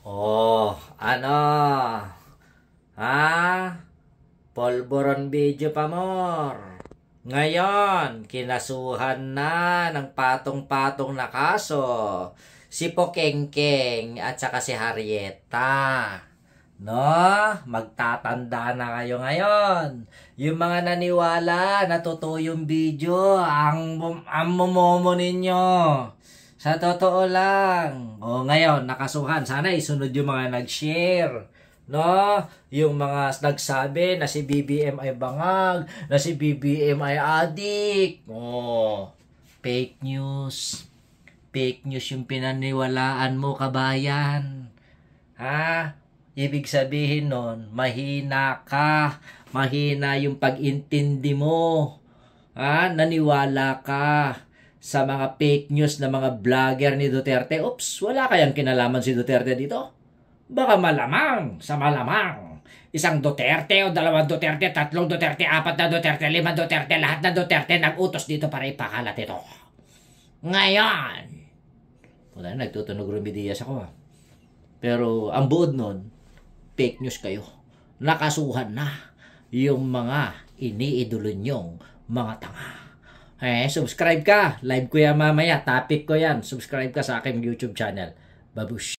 Oh, ano? Ha? Polvoron video pa more. Ngayon, kinasuhan na ng patong-patong na kaso si Pokengkeng at saka si Harrieta. No? Magtatanda na kayo ngayon. Yung mga naniwala na totoo yung video, ang momomo ninyo. Sa totoo lang. O ngayon, nakasuhan. Sana isunod yung mga nag-share. No? Yung mga nagsabi na si BBM ay bangag, na si BBM ay adik. Oh, fake news. Fake news yung pinaniwalaan mo, kabayan. Ha? Ibig sabihin nun, mahina ka. Mahina yung pag-intindi mo. Ha? Naniwala ka sa mga fake news na mga vlogger ni Duterte. Oops, wala kayang kinalaman si Duterte dito? Baka malamang, sa malamang. Isang Duterte o dalawang Duterte, tatlong Duterte, apat na Duterte, lima Duterte, lahat na Duterte nag-utos dito para ipakalat ito. Ngayon, wala, nagtutunog rumidiyas ako. Pero ang buod nun, fake news kayo. Nakasuhan na yung mga iniidolo nyong mga tanga. Subscribe ka. Live ko yan mamaya. Topic ko yan. Subscribe ka sa aking YouTube channel. Babush.